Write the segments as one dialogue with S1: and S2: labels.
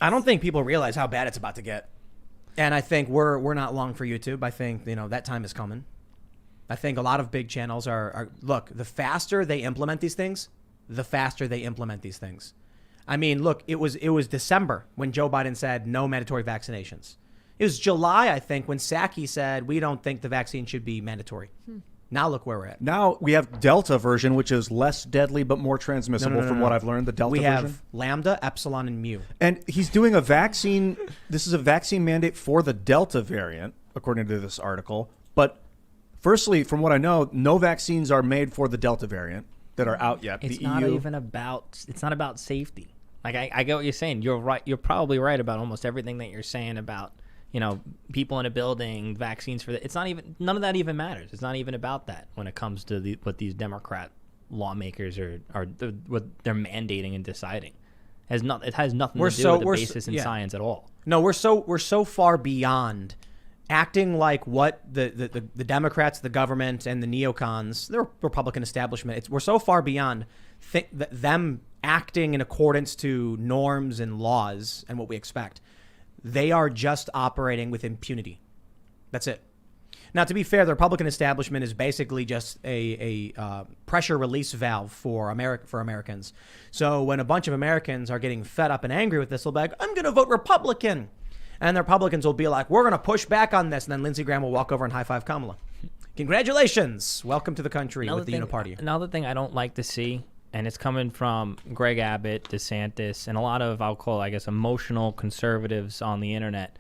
S1: I don't think people realize how bad it's about to get. And I think we're not long for YouTube. I think, that time is coming. I think a lot of big channels are look, the faster they implement these things, the faster they implement these things. I mean, look, it was December when Joe Biden said no mandatory vaccinations. It was July, I think, when Psaki said we don't think the vaccine should be mandatory. Now look where we're at.
S2: Now we have Delta version, which is less deadly but more transmissible from what I've learned, the Delta version.
S1: We have Lambda, Epsilon, and Mu.
S2: And he's doing a vaccine. This is a vaccine mandate for the Delta variant, according to this article. But firstly, from what I know, no vaccines are made for the Delta variant that are out yet.
S3: It's
S2: the
S3: not
S2: EU.
S3: even about. It's not about safety. Like I get what you're saying. You're right. You're probably right about almost everything that you're saying about people in a building, vaccines for that. It's not even. None of that even matters. It's not even about that when it comes to what these Democrat lawmakers what they're mandating and deciding. It has nothing to do with the basis in science at all.
S1: No, we're so far beyond acting like what the Democrats, the government, and the neocons, the Republican establishment. We're so far beyond them acting in accordance to norms and laws and what we expect. They are just operating with impunity. That's it. Now, to be fair, the Republican establishment is basically just a pressure release valve for Americans. So when a bunch of Americans are getting fed up and angry with this, they'll be like, I'm going to vote Republican. And the Republicans will be like, we're going to push back on this. And then Lindsey Graham will walk over and high-five Kamala. Congratulations. Welcome to the country with the Uniparty.
S3: Another thing I don't like to see, and it's coming from Greg Abbott, DeSantis, and a lot of, I'll call, emotional conservatives on the internet.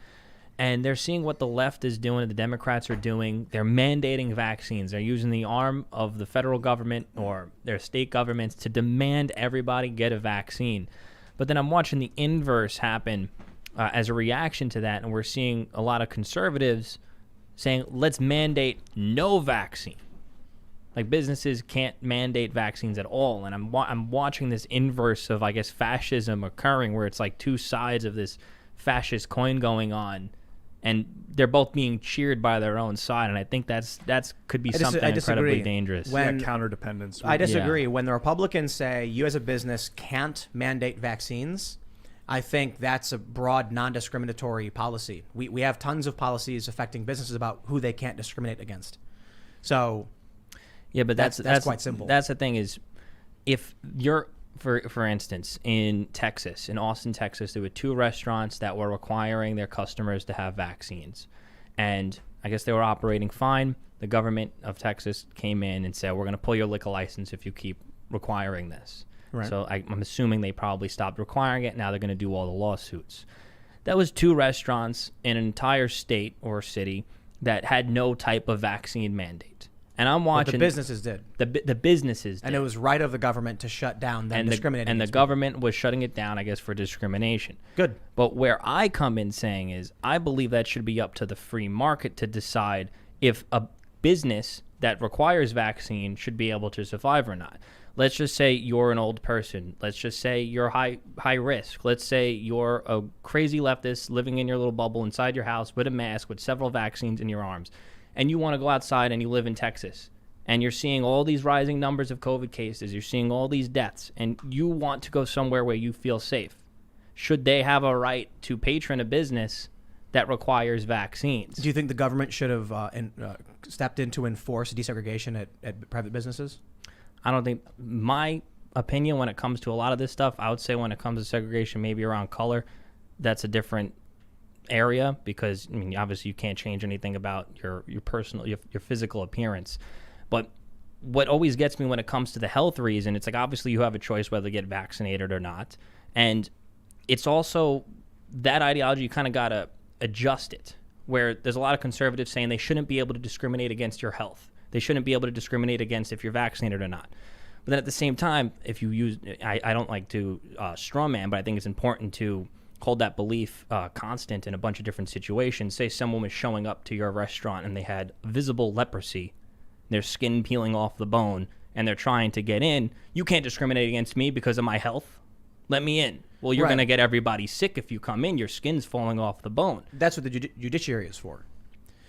S3: And they're seeing what the left is doing, the Democrats are doing. They're mandating vaccines. They're using the arm of the federal government or their state governments to demand everybody get a vaccine. But then I'm watching the inverse happen as a reaction to that, and we're seeing a lot of conservatives saying, let's mandate no vaccine. Like, businesses can't mandate vaccines at all. And I'm watching this inverse of, fascism occurring, where it's like two sides of this fascist coin going on, and they're both being cheered by their own side. And I think that's could be something incredibly dangerous.
S2: Counterdependence.
S1: I disagree. Yeah. When the Republicans say you as a business can't mandate vaccines, I think that's a broad, non-discriminatory policy. We have tons of policies affecting businesses about who they can't discriminate against. So...
S3: yeah, but that's
S1: quite simple.
S3: That's the thing is, if you're, for instance, in Texas, in Austin, Texas, there were 2 restaurants that were requiring their customers to have vaccines. And I guess they were operating fine. The government of Texas came in and said, we're going to pull your liquor license if you keep requiring this. Right. So I'm assuming they probably stopped requiring it. Now they're going to do all the lawsuits. That was 2 restaurants in an entire state or city that had no type of vaccine mandate. And I'm watching.
S1: But the businesses did.
S3: The businesses did.
S1: And it was right of the government to shut down them discriminating.
S3: And the government was shutting it down, I guess, for discrimination.
S1: Good.
S3: But where I come in saying is, I believe that should be up to the free market to decide if a business that requires vaccine should be able to survive or not. Let's just say you're an old person. Let's just say you're high risk. Let's say you're a crazy leftist living in your little bubble inside your house with a mask with several vaccines in your arms. And you want to go outside and you live in Texas and you're seeing all these rising numbers of COVID cases, you're seeing all these deaths, and you want to go somewhere where you feel safe. Should they have a right to patron a business that requires vaccines?
S1: Do you think the government should have stepped in to enforce desegregation at private businesses?
S3: I don't think, my opinion when it comes to a lot of this stuff, I would say when it comes to segregation, maybe around color, that's a different area, because obviously you can't change anything about your personal your physical appearance. But what always gets me when it comes to the health reason, it's like, obviously you have a choice whether to get vaccinated or not, and it's also that ideology, you kind of got to adjust it, where there's a lot of conservatives saying they shouldn't be able to discriminate against your health, they shouldn't be able to discriminate against if you're vaccinated or not. But then at the same time, if you use, I don't like to straw man, but I think it's important to hold that belief constant in a bunch of different situations. Say someone was showing up to your restaurant and they had visible leprosy, their skin peeling off the bone, and they're trying to get in. You can't discriminate against me because of my health. Let me in. Well, you're going to get everybody sick if you come in. Your skin's falling off the bone.
S1: That's what the judiciary is for.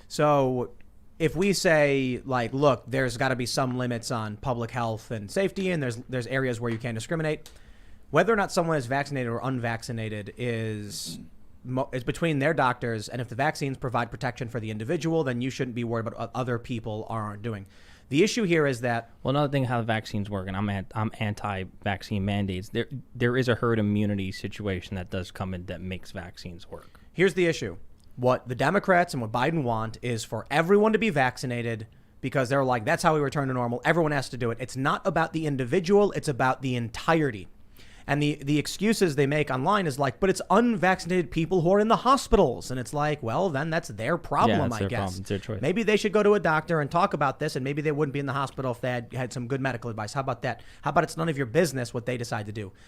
S1: So if we say, like, look, there's got to be some limits on public health and safety, and there's areas where you can't discriminate, Whether or not someone is vaccinated or unvaccinated is between their doctors, and if the vaccines provide protection for the individual, then you shouldn't be worried about what other people aren't doing. The issue here is that
S3: Well, another thing, how the vaccines work, and I'm anti-vaccine mandates. There is a herd immunity situation that does come in that makes vaccines work.
S1: here's the issue. What the Democrats and what Biden want is for everyone to be vaccinated because they're like, that's how we return to normal. Everyone has to do it. It's not about the individual. It's about the entirety. And the excuses they make online is like, but it's unvaccinated people who are in the hospitals. And it's like, well, then that's their problem,
S3: that's
S1: I
S3: their
S1: guess.
S3: problem. It's their choice.
S1: Maybe they should go to a doctor and talk about this, and maybe they wouldn't be in the hospital if they had some good medical advice. How about that? How about it's none of your business what they decide to do?